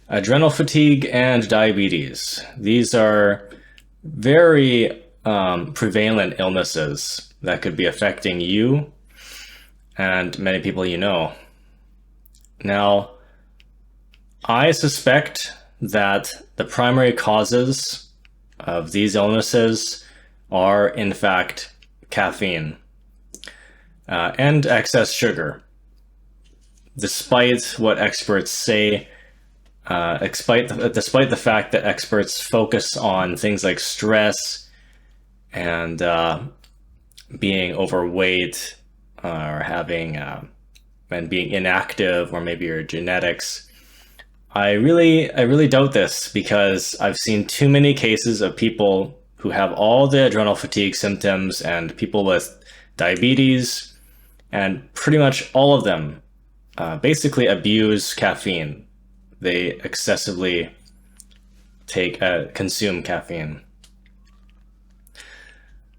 Adrenal fatigue and diabetes. These are very prevalent illnesses that could be affecting you and many people you know. Now, I suspect that the primary causes of these illnesses are, in fact, caffeine and excess sugar. Despite what experts say, despite the fact that experts focus on things like stress and being overweight or having and being inactive, or maybe your genetics, I really doubt this, because I've seen too many cases of people who have all the adrenal fatigue symptoms and people with diabetes, and pretty much all of them basically abuse caffeine. They excessively consume caffeine.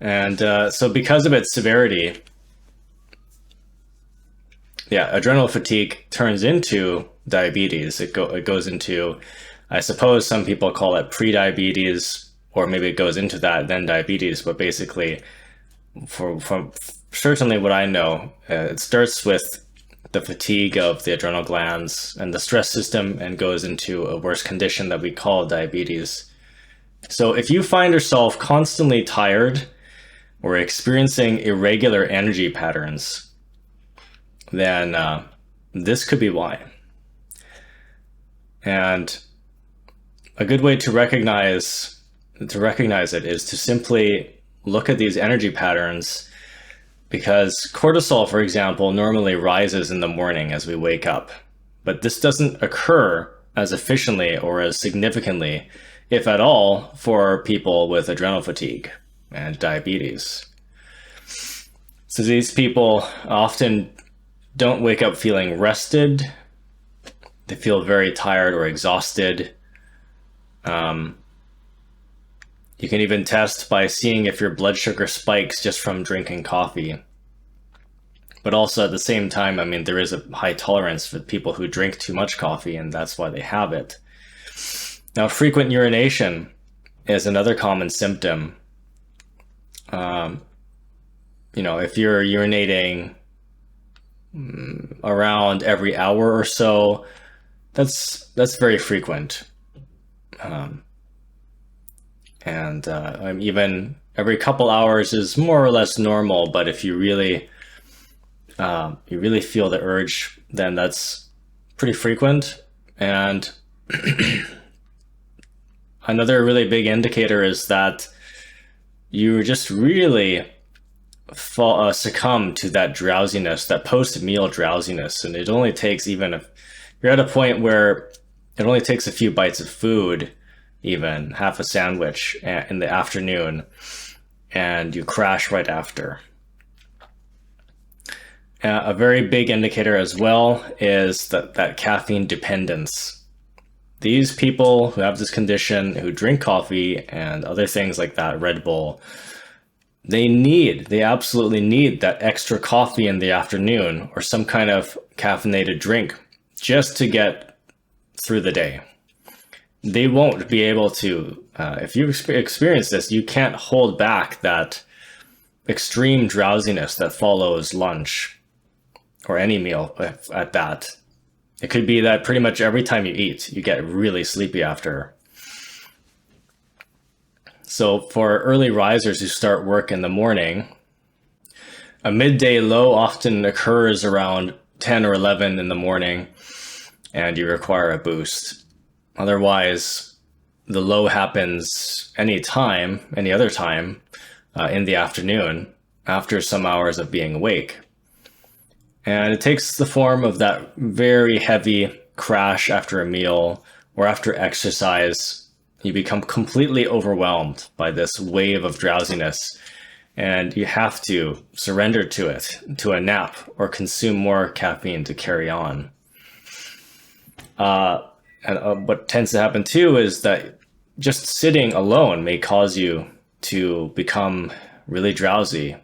And so because of its severity, adrenal fatigue turns into diabetes. It goes into, I suppose some people call it pre-diabetes, or maybe it goes into that, then diabetes. But basically, from certainly what I know, it starts with the fatigue of the adrenal glands and the stress system and goes into a worse condition that we call diabetes. So if you find yourself constantly tired or experiencing irregular energy patterns, then this could be why. And a good way to recognize it is to simply look at these energy patterns, because cortisol, for example, normally rises in the morning as we wake up, but this doesn't occur as efficiently or as significantly, if at all, for people with adrenal fatigue and diabetes. So these people often don't wake up feeling rested. They feel very tired or exhausted. You can even test by seeing if your blood sugar spikes just from drinking coffee. But also at the same time, I mean, there is a high tolerance for people who drink too much coffee, and that's why they have it. Now, frequent urination is another common symptom. If you're urinating around every hour or so, that's very frequent. Even every couple hours is more or less normal, but if you really feel the urge, then that's pretty frequent. And another really big indicator is that you just really succumb to that drowsiness, that post-meal drowsiness. And it only takes, even if you're at a point where it only takes a few bites of food, even half a sandwich in the afternoon, and you crash right after. A very big indicator as well is that caffeine dependence. These people who have this condition, who drink coffee and other things like that, Red Bull, they absolutely need that extra coffee in the afternoon or some kind of caffeinated drink just to get through the day. They won't be able to, if you experience this, you can't hold back that extreme drowsiness that follows lunch or any meal at that. It could be that pretty much every time you eat, you get really sleepy after. So for early risers who start work in the morning, a midday low often occurs around 10 or 11 in the morning, and you require a boost. Otherwise, the low happens any other time in the afternoon after some hours of being awake. And it takes the form of that very heavy crash after a meal or after exercise. You become completely overwhelmed by this wave of drowsiness, and you have to surrender to it, to a nap, or consume more caffeine to carry on. And what tends to happen too is that just sitting alone may cause you to become really drowsy.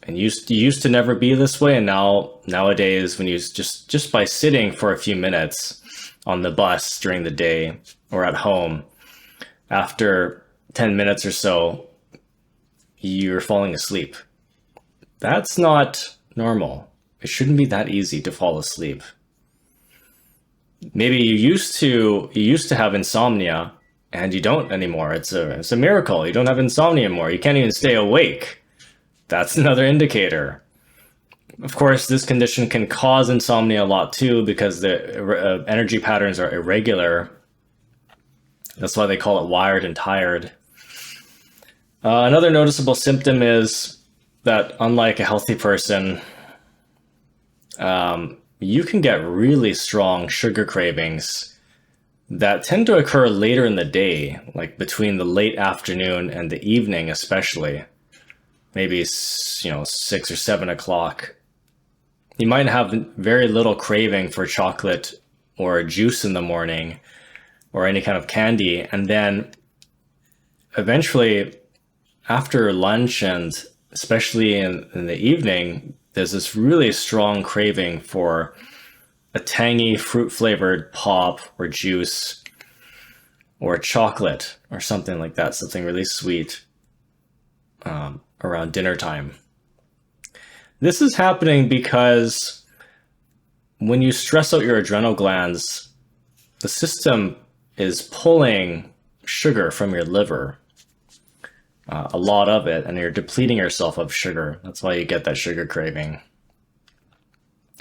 And you used to never be this way, and nowadays, when you just by sitting for a few minutes, on the bus during the day or at home, after 10 minutes or so, you're falling asleep. That's not normal. It shouldn't be that easy to fall asleep. Maybe you used to have insomnia and you don't anymore. It's a miracle. You don't have insomnia anymore. You can't even stay awake. That's another indicator. Of course, this condition can cause insomnia a lot too because the energy patterns are irregular. That's why they call it wired and tired. Another noticeable symptom is that unlike a healthy person, you can get really strong sugar cravings that tend to occur later in the day, like between the late afternoon and the evening especially. Maybe 6 or 7 o'clock. You might have very little craving for chocolate or juice in the morning or any kind of candy, and then eventually after lunch and especially in the evening, there's this really strong craving for a tangy fruit-flavored pop or juice or chocolate or something like that, something really sweet around dinner time. This is happening because when you stress out your adrenal glands, the system is pulling sugar from your liver, a lot of it, and you're depleting yourself of sugar. That's why you get that sugar craving.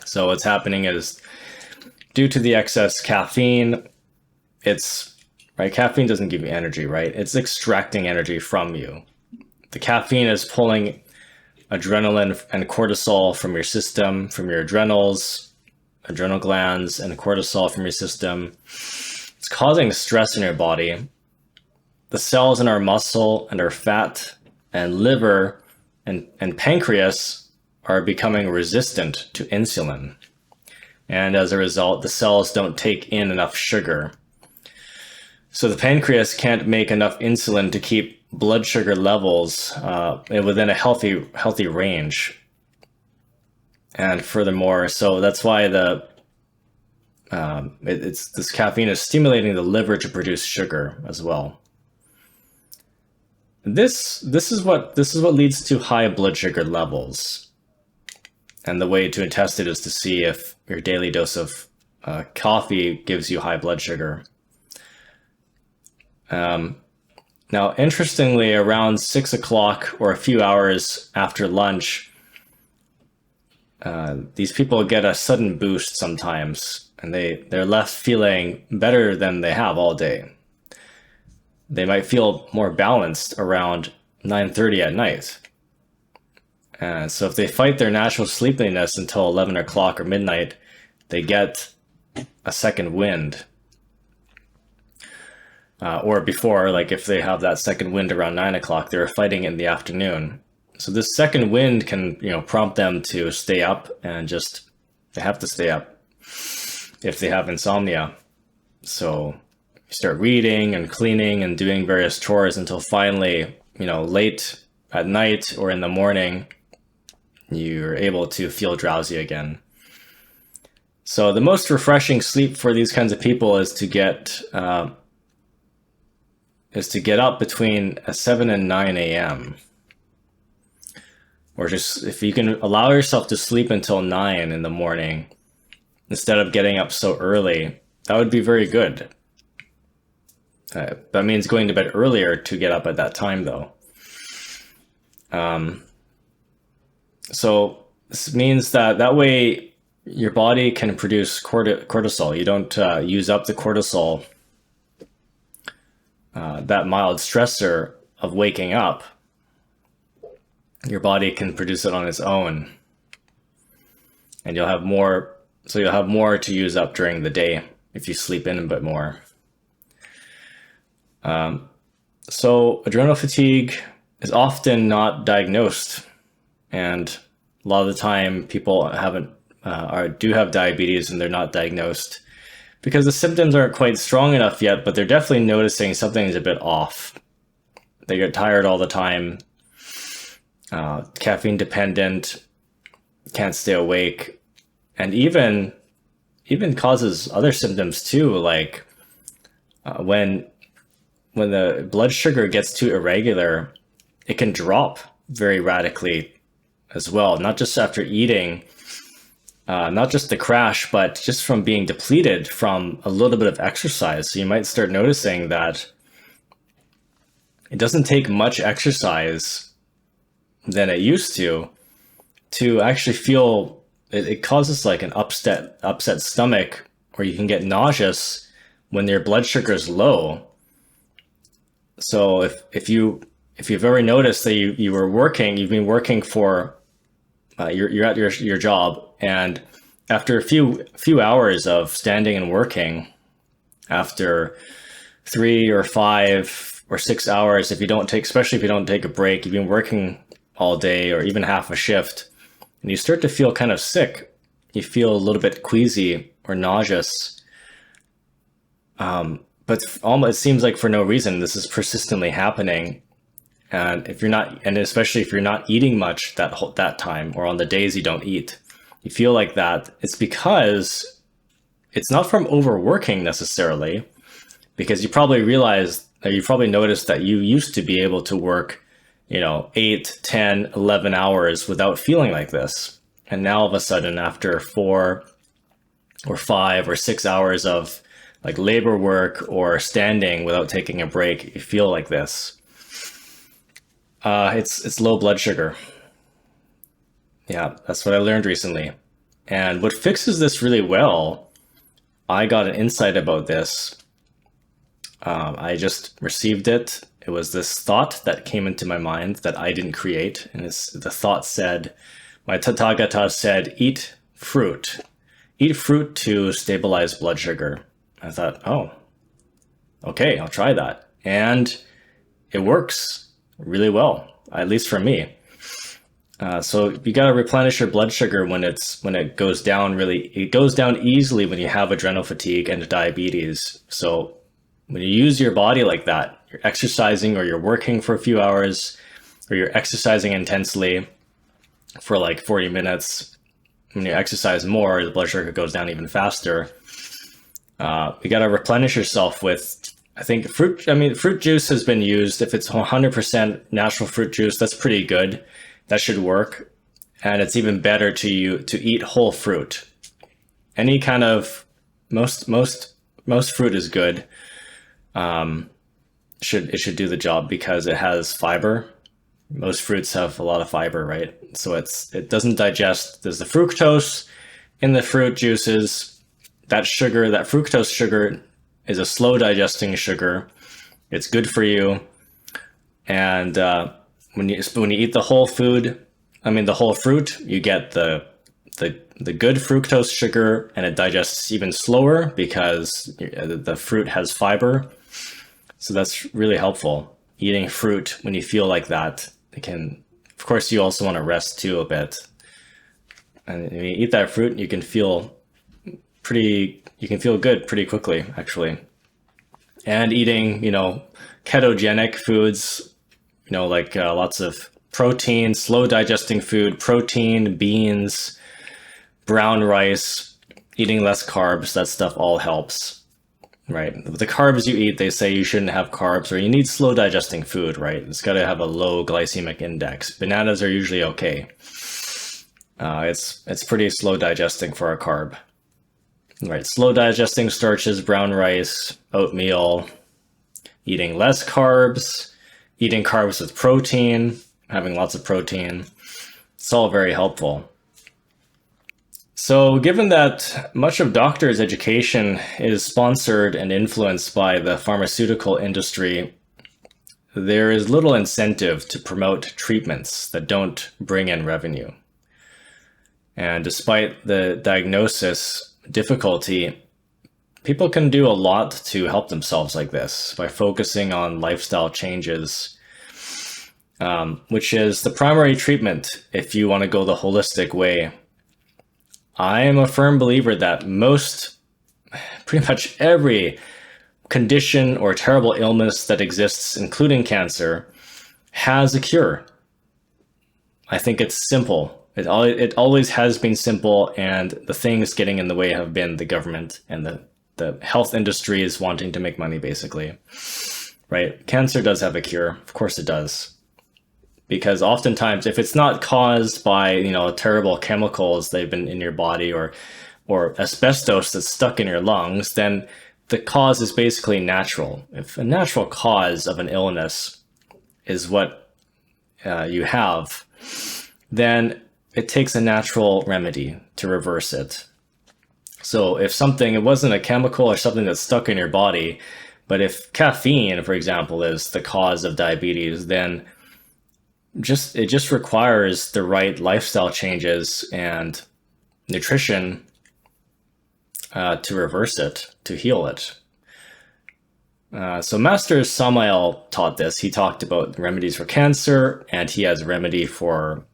So what's happening is due to the excess caffeine, caffeine doesn't give you energy, right? It's extracting energy from you. The caffeine is pulling adrenaline and cortisol from your system, from your adrenals, adrenal glands, and cortisol from your system. It's causing stress in your body. The cells in our muscle and our fat and liver and pancreas are becoming resistant to insulin. And as a result, the cells don't take in enough sugar. So the pancreas can't make enough insulin to keep blood sugar levels within a healthy range. And furthermore, so that's why this caffeine is stimulating the liver to produce sugar as well. This is what leads to high blood sugar levels. And the way to test it is to see if your daily dose of coffee gives you high blood sugar. Now, interestingly, around 6 o'clock or a few hours after lunch, these people get a sudden boost sometimes, and they're left feeling better than they have all day. They might feel more balanced around 9:30 at night. So if they fight their natural sleepiness until 11 o'clock or midnight, they get a second wind. Or before, like if they have that second wind around 9 o'clock, they're fighting it in the afternoon. So this second wind can, prompt them to stay up and they have to stay up if they have insomnia. So you start reading and cleaning and doing various chores until finally, late at night or in the morning, you're able to feel drowsy again. So the most refreshing sleep for these kinds of people is to get up between 7 and 9 a.m. Or just if you can allow yourself to sleep until 9 in the morning instead of getting up so early, that would be very good. That means going to bed earlier to get up at that time, though. So this means that way your body can produce cortisol. You don't use up the cortisol, that mild stressor of waking up. Your body can produce it on its own, and you'll have more to use up during the day if you sleep in a bit more. So adrenal fatigue is often not diagnosed, and a lot of the time people do have diabetes and they're not diagnosed because the symptoms aren't quite strong enough yet, but they're definitely noticing something's a bit off. They get tired all the time, caffeine dependent, can't stay awake, and even even causes other symptoms too, like when the blood sugar gets too irregular, it can drop very radically as well, not just after eating, not just the crash, but just from being depleted from a little bit of exercise. So you might start noticing that it doesn't take much exercise than it used to actually feel, it causes like an upset stomach, or you can get nauseous when your blood sugar is low. So if you've ever noticed that you've been working for, you're at your job, and after a few hours of standing and working, after 3 or 5 or 6 hours, especially if you don't take a break, you've been working all day or even half a shift, and you start to feel kind of sick. You feel a little bit queasy or nauseous. But it seems like for no reason, this is persistently happening. And especially if you're not eating much that time, or on the days you don't eat, you feel like that. It's because it's not from overworking necessarily, because you probably noticed that you used to be able to work, 8, 10, 11 hours without feeling like this. And now all of a sudden, after 4 or 5 or 6 hours of like labor work or standing without taking a break, you feel like this. It's low blood sugar. Yeah, that's what I learned recently. And what fixes this really well, I got an insight about this. I just received it. It was this thought that came into my mind that I didn't create. And the thought said, my Tathagata said, eat fruit. Eat fruit to stabilize blood sugar. I thought, oh, okay, I'll try that. And it works really well, at least for me. So you got to replenish your blood sugar when it goes down it goes down easily when you have adrenal fatigue and diabetes. So when you use your body like that, you're exercising or you're working for a few hours, or you're exercising intensely for like 40 minutes. When you exercise more, the blood sugar goes down even faster. You got to replenish yourself with, I think, fruit. I mean, fruit juice has been used. If it's 100% natural fruit juice, that's pretty good. That should work. And it's even better to eat whole fruit. Any kind of, most fruit is good. It should do the job because it has fiber. Most fruits have a lot of fiber, right? So it doesn't digest. There's the fructose in the fruit juices. That fructose sugar is a slow digesting sugar. It's good for you. And when you eat the whole fruit, you get the good fructose sugar, and it digests even slower because the fruit has fiber. So that's really helpful. Eating fruit when you feel like that, of course, you also want to rest too a bit. And when you eat that fruit, you can feel good pretty quickly, actually. And eating, ketogenic foods, like lots of protein, slow digesting food, protein, beans, brown rice, eating less carbs, that stuff all helps, right? The carbs you eat, they say you shouldn't have carbs, or you need slow digesting food, right? It's got to have a low glycemic index. Bananas are usually okay. It's pretty slow digesting for a carb. Right, slow digesting starches, brown rice, oatmeal, eating less carbs, eating carbs with protein, having lots of protein. It's all very helpful. So given that much of doctors' education is sponsored and influenced by the pharmaceutical industry, there is little incentive to promote treatments that don't bring in revenue. And despite the diagnosis difficulty, people can do a lot to help themselves like this by focusing on lifestyle changes, which is the primary treatment if you want to go the holistic way. I am a firm believer that pretty much every condition or terrible illness that exists, including cancer, has a cure. I think it's simple. It always has been simple, and the things getting in the way have been the government and the health industry is wanting to make money, basically. Right? Cancer does have a cure. Of course it does. Because oftentimes, if it's not caused by, you know, terrible chemicals that have been in your body or asbestos that's stuck in your lungs, then the cause is basically natural. If a natural cause of an illness is what you have, then it takes a natural remedy to reverse it. So if it wasn't a chemical or something that's stuck in your body, but if caffeine, for example, is the cause of diabetes, then it just requires the right lifestyle changes and nutrition to reverse it, to heal it. So Master Samael taught this. He talked about remedies for cancer, and he has a remedy for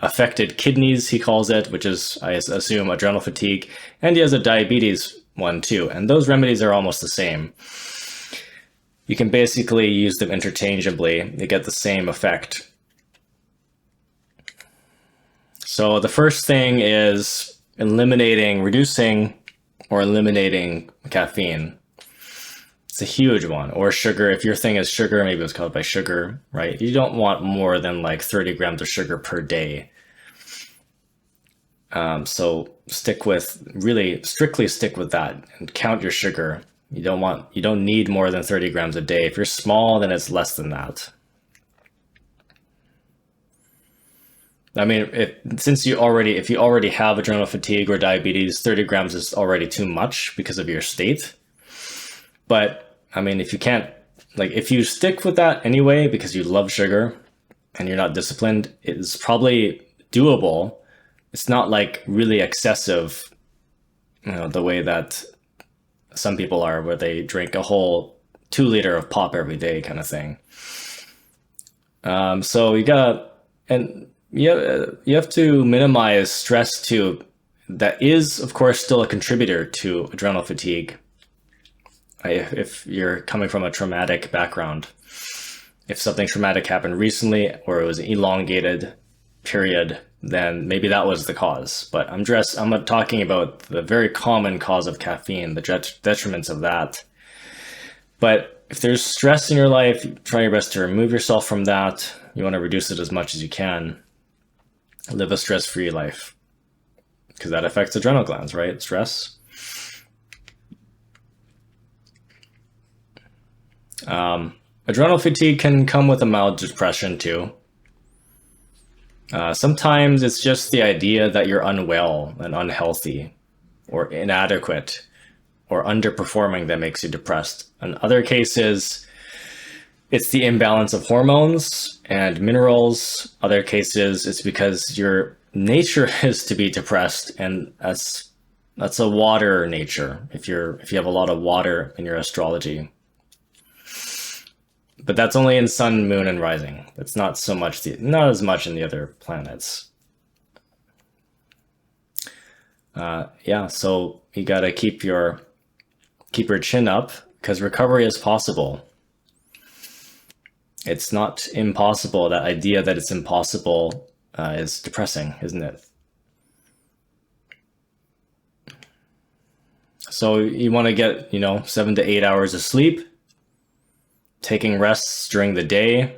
affected kidneys, he calls it, which is, I assume, adrenal fatigue. And he has a diabetes one too. And those remedies are almost the same. You can basically use them interchangeably. They get the same effect. So the first thing is reducing or eliminating caffeine. It's a huge one. Or sugar. If your thing is sugar, maybe it was caused by sugar, right? You don't want more than like 30 grams of sugar per day. So strictly stick with that and count your sugar. You don't need more than 30 grams a day. If you're small, then it's less than that. I mean, if you already have adrenal fatigue or diabetes, 30 grams is already too much because of your state. But I mean, if you stick with that anyway, because you love sugar and you're not disciplined, it's probably doable. It's not like really excessive, you know, the way that some people are, where they drink a whole 2 liter of pop every day kind of thing. So you have to minimize stress too. That is, of course, still a contributor to adrenal fatigue. If you're coming from a traumatic background, if something traumatic happened recently or it was an elongated period, then maybe that was the cause. But I'm talking about the very common cause of caffeine, the detriments of that. But if there's stress in your life, try your best to remove yourself from that. You want to reduce it as much as you can. Live a stress-free life, because that affects adrenal glands, right? Stress. Adrenal fatigue can come with a mild depression too. Sometimes it's just the idea that you're unwell and unhealthy or inadequate or underperforming that makes you depressed. In other cases, it's the imbalance of hormones and minerals. Other cases, it's because your nature is to be depressed, and that's a water nature. If you have a lot of water in your astrology. But that's only in sun, moon, and rising. It's not as much in the other planets. So you gotta keep your chin up, because recovery is possible. It's not impossible. That idea that it's impossible is depressing, isn't it? So you want to get 7 to 8 hours of sleep. Taking rests during the day.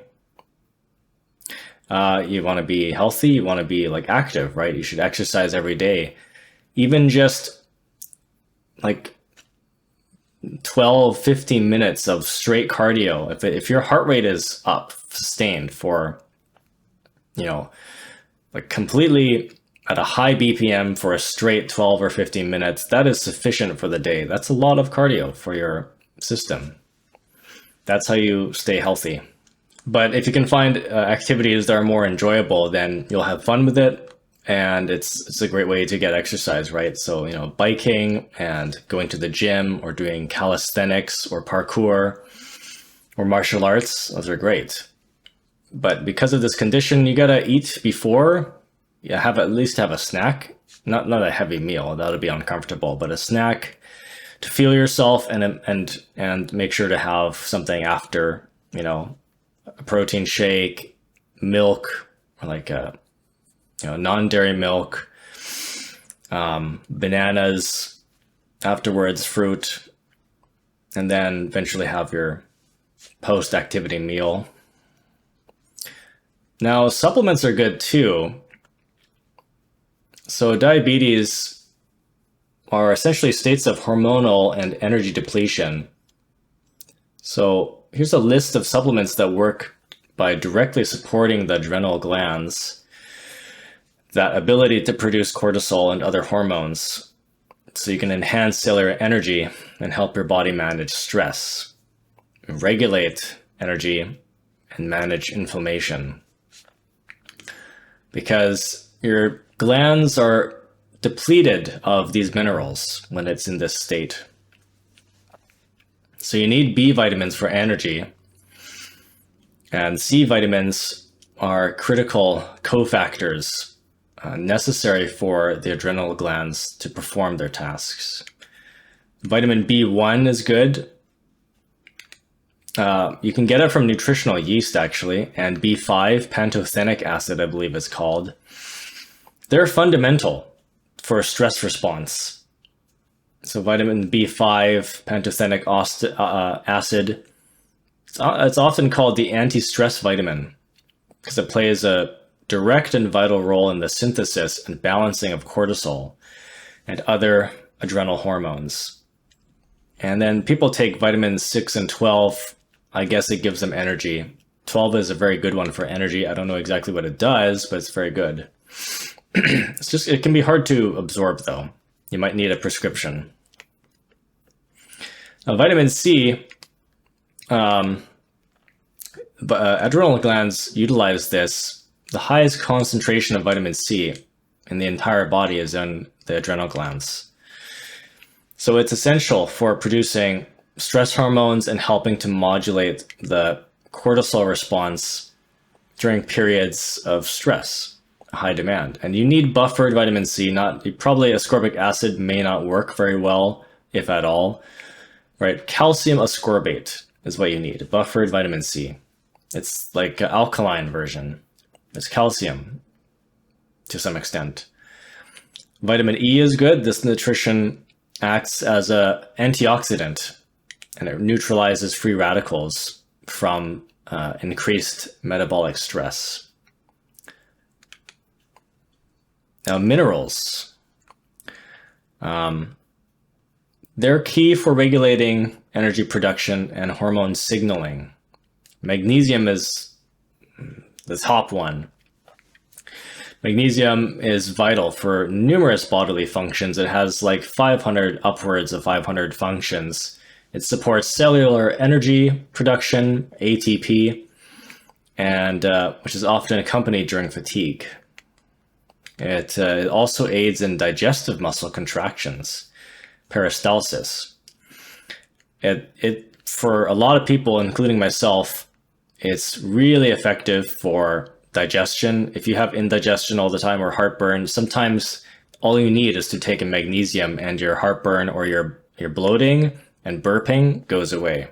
You want to be healthy. You want to be active, right? You should exercise every day. Even just 12, 15 minutes of straight cardio. If your heart rate is up, sustained for, completely at a high BPM for a straight 12 or 15 minutes, that is sufficient for the day. That's a lot of cardio for your system. That's how you stay healthy. But if you can find activities that are more enjoyable, then you'll have fun with it. And it's a great way to get exercise, right? So, biking and going to the gym or doing calisthenics or parkour or martial arts, those are great. But because of this condition, you gotta eat before. You at least have a snack, not a heavy meal, that'll be uncomfortable, but a snack to fuel yourself, and make sure to have something after, a protein shake, milk, or non-dairy milk, bananas, afterwards fruit, and then eventually have your post-activity meal. Now, supplements are good too. So diabetes are essentially states of hormonal and energy depletion. So here's a list of supplements that work by directly supporting the adrenal glands, that ability to produce cortisol and other hormones, so you can enhance cellular energy and help your body manage stress, regulate energy, and manage inflammation. Because your glands are depleted of these minerals when it's in this state. So you need B vitamins for energy, and C vitamins are critical cofactors necessary for the adrenal glands to perform their tasks. Vitamin B1 is good. You can get it from nutritional yeast, actually, and B5, pantothenic acid, I believe it's called. They're fundamental for stress response. So vitamin B5, pantothenic acid, it's often called the anti-stress vitamin because it plays a direct and vital role in the synthesis and balancing of cortisol and other adrenal hormones. And then people take vitamins 6 and 12. I guess it gives them energy. 12 is a very good one for energy. I don't know exactly what it does, but it's very good. It can be hard to absorb though. You might need a prescription. Now, vitamin C, adrenal glands utilize this. The highest concentration of vitamin C in the entire body is in the adrenal glands. So it's essential for producing stress hormones and helping to modulate the cortisol response during periods of stress, high demand. And you need buffered vitamin C, probably ascorbic acid may not work very well, if at all, right? Calcium ascorbate is what you need, buffered vitamin C. It's like an alkaline version. It's calcium to some extent. Vitamin E is good. This nutrition acts as an antioxidant and it neutralizes free radicals from increased metabolic stress. Now, minerals. They're key for regulating energy production and hormone signaling. Magnesium is the top one. Magnesium is vital for numerous bodily functions. It has like upwards of 500 functions. It supports cellular energy production, ATP, and which is often accompanied during fatigue. It also aids in digestive muscle contractions, peristalsis. It for a lot of people, including myself, it's really effective for digestion. If you have indigestion all the time or heartburn, sometimes all you need is to take a magnesium and your heartburn or your bloating and burping goes away.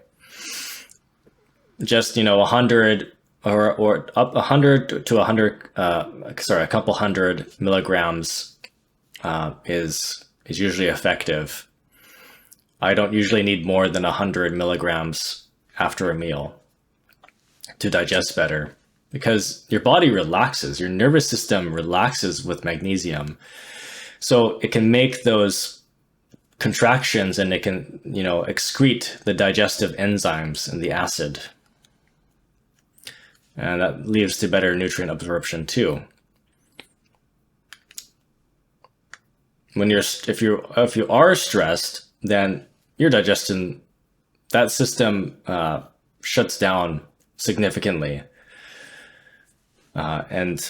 Just, 100 or up 100 to 100, a couple hundred milligrams is usually effective. I don't usually need more than 100 milligrams after a meal to digest better, because your body relaxes, your nervous system relaxes with magnesium. So it can make those contractions and it can, excrete the digestive enzymes and the acid. And that leads to better nutrient absorption too. If you are stressed, then your digestion, that system shuts down significantly. And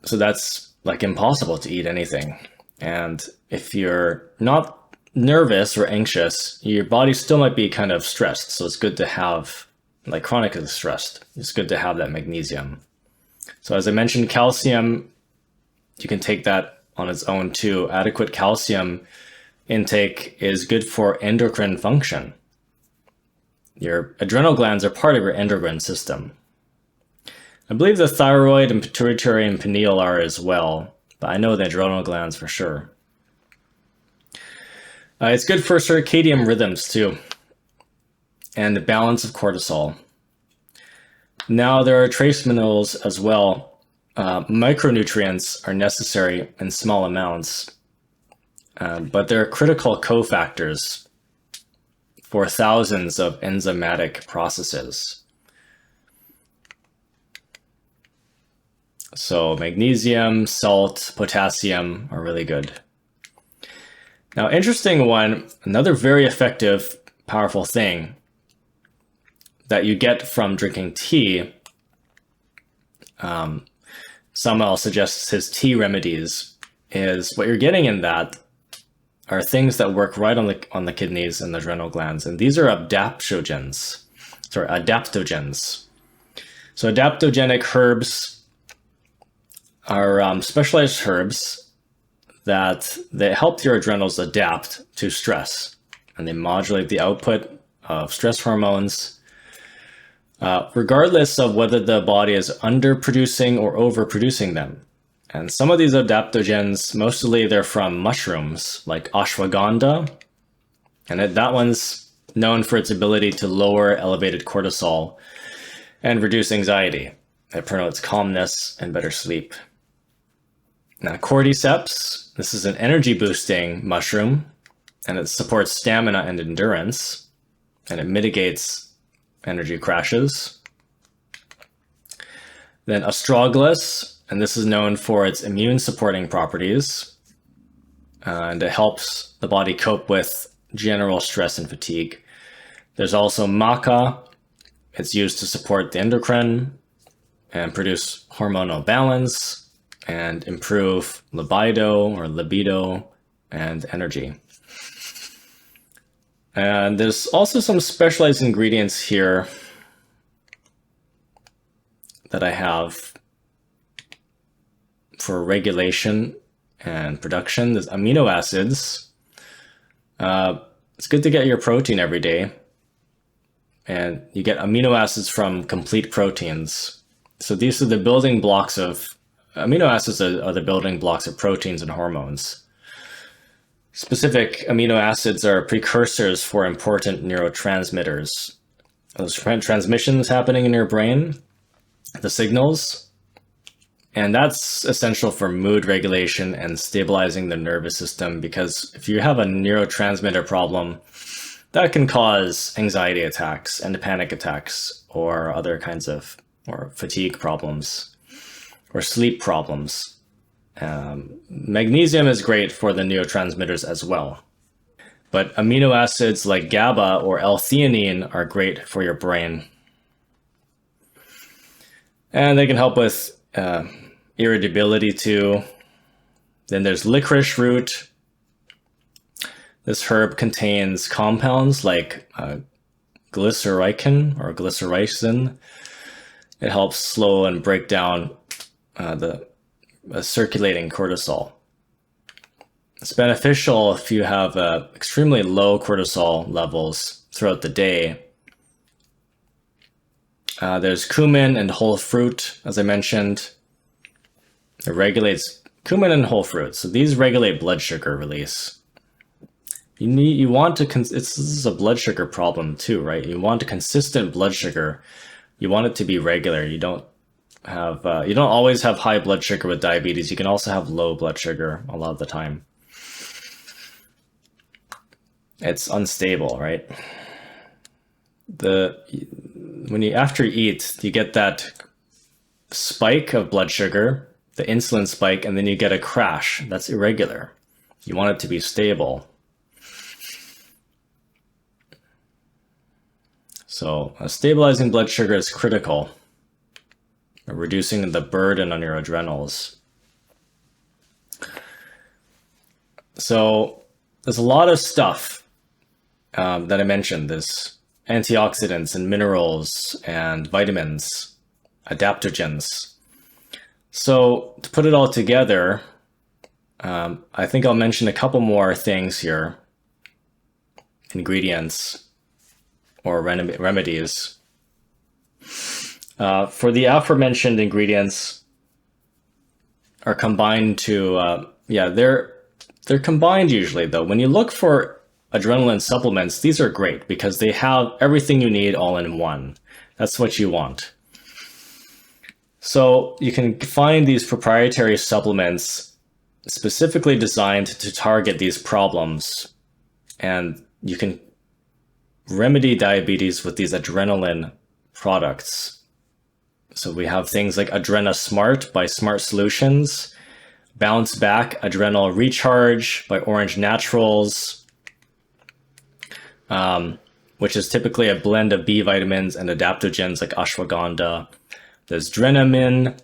so that's like impossible to eat anything. And if you're not nervous or anxious, your body still might be kind of stressed. So it's good to have, like chronically stressed, it's good to have that magnesium. So as I mentioned, calcium, you can take that on its own too. Adequate calcium intake is good for endocrine function. Your adrenal glands are part of your endocrine system. I believe the thyroid and pituitary and pineal are as well, but I know the adrenal glands for sure. It's good for circadian rhythms too, and the balance of cortisol. Now there are trace minerals as well. Micronutrients are necessary in small amounts, but they're critical cofactors for thousands of enzymatic processes. So magnesium, salt, potassium are really good. Now, interesting one, another very effective, powerful thing that you get from drinking tea. Samael suggests his tea remedies is what you're getting in that are things that work right on the kidneys and the adrenal glands, and these are adaptogens. So adaptogenic herbs are specialized herbs that they help your adrenals adapt to stress, and they modulate the output of stress hormones, regardless of whether the body is underproducing or overproducing them. And some of these adaptogens, mostly they're from mushrooms, like ashwaganda, and that one's known for its ability to lower elevated cortisol and reduce anxiety. It promotes calmness and better sleep. Now, cordyceps, this is an energy-boosting mushroom, and it supports stamina and endurance, and it mitigates energy crashes. Then astragalus, and this is known for its immune-supporting properties, and it helps the body cope with general stress and fatigue. There's also maca. It's used to support the endocrine and produce hormonal balance, and improve libido and energy. And there's also some specialized ingredients here that I have for regulation and production. There's amino acids. It's good to get your protein every day, and you get amino acids from complete proteins. So these are the building blocks of amino acids are the building blocks of proteins and hormones. Specific amino acids are precursors for important neurotransmitters. Those transmissions happening in your brain, the signals, and that's essential for mood regulation and stabilizing the nervous system, because if you have a neurotransmitter problem, that can cause anxiety attacks and panic attacks or other kinds of fatigue problems or sleep problems. Magnesium is great for the neurotransmitters as well. But amino acids like GABA or L-theanine are great for your brain. And they can help with irritability too. Then there's licorice root. This herb contains compounds like glycyrrhizin or glycyrrhizin. It helps slow and break down the circulating cortisol. It's beneficial if you have extremely low cortisol levels throughout the day. There's cumin and whole fruit, as I mentioned. It regulates cumin and whole fruit. So these regulate blood sugar release. This is a blood sugar problem too, right? You want a consistent blood sugar. You want it to be regular. You don't always have high blood sugar with diabetes. You can also have low blood sugar a lot of the time. It's unstable, right? After you eat, you get that spike of blood sugar, the insulin spike, and then you get a crash. That's irregular. You want it to be stable. So stabilizing blood sugar is critical, reducing the burden on your adrenals. So there's a lot of stuff that I mentioned. There's antioxidants and minerals and vitamins, adaptogens. So to put it all together, I think I'll mention a couple more things here. Ingredients or remedies. For the aforementioned ingredients are combined to, they're combined usually though. When you look for adrenaline supplements, these are great because they have everything you need all in one. That's what you want. So you can find these proprietary supplements specifically designed to target these problems, and you can remedy diabetes with these adrenaline products. So we have things like Adrenasmart by Smart Solutions, Bounce Back Adrenal Recharge by Orange Naturals, which is typically a blend of B vitamins and adaptogens like ashwagandha. There's Drenamin,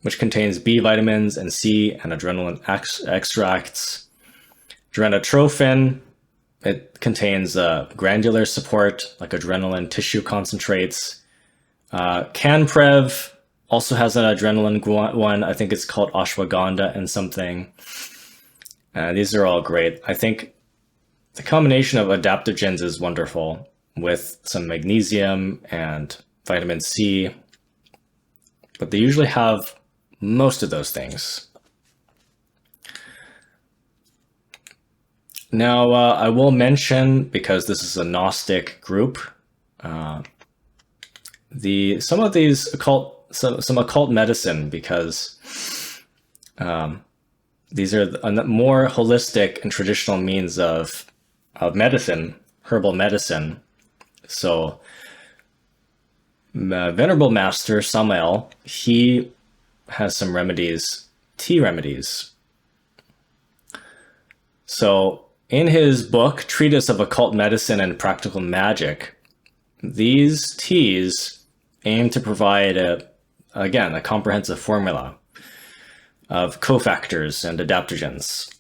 which contains B vitamins and C and adrenaline extracts. Drenatrophin, it contains granular support like adrenaline tissue concentrates. Prev also has an adrenaline one. I think it's called ashwagandha and something. These are all great. I think the combination of adaptogens is wonderful with some magnesium and vitamin C, but they usually have most of those things. Now, I will mention, because this is a Gnostic group, some of these some occult medicine, because these are a more holistic and traditional means of medicine, herbal medicine. So Venerable Master Samael, he has some remedies, tea remedies. So in his book, Treatise of Occult Medicine and Practical Magic, these teas aim to provide a comprehensive formula of cofactors and adaptogens.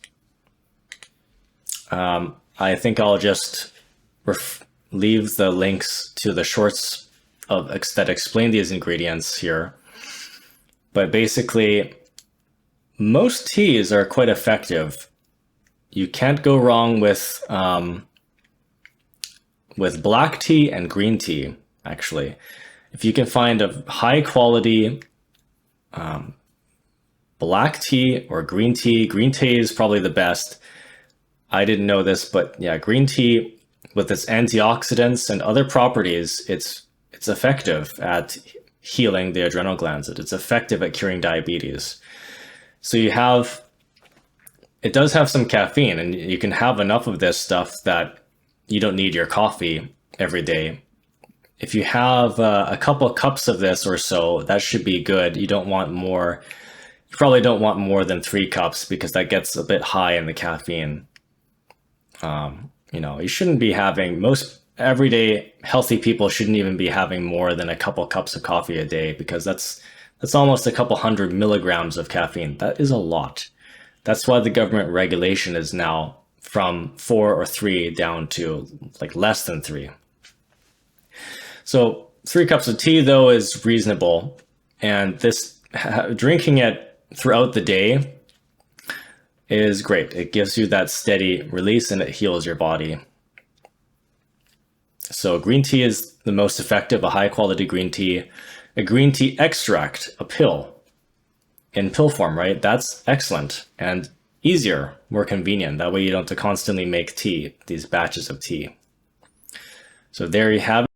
I think I'll just leave the links to the shorts that explain these ingredients here. But basically, most teas are quite effective. You can't go wrong with black tea and green tea, actually. If you can find a high quality black tea or green tea is probably the best. I didn't know this, but yeah, green tea with its antioxidants and other properties, it's effective at healing the adrenal glands. It's effective at curing diabetes. So it does have some caffeine, and you can have enough of this stuff that you don't need your coffee every day. If you have a couple cups of this or so, that should be good. You don't want more. You probably don't want more than 3 cups because that gets a bit high in the caffeine. You shouldn't be having, most everyday healthy people shouldn't even be having more than a couple cups of coffee a day, because that's almost a couple 100 milligrams of caffeine. That is a lot. That's why the government regulation is now from 4 or 3 down to like less than 3. So 3 cups of tea though is reasonable, and this drinking it throughout the day is great. It gives you that steady release and it heals your body. So green tea is the most effective, a high quality green tea. A green tea extract, a pill, in pill form, right? That's excellent and easier, more convenient. That way you don't have to constantly make tea, these batches of tea. So there you have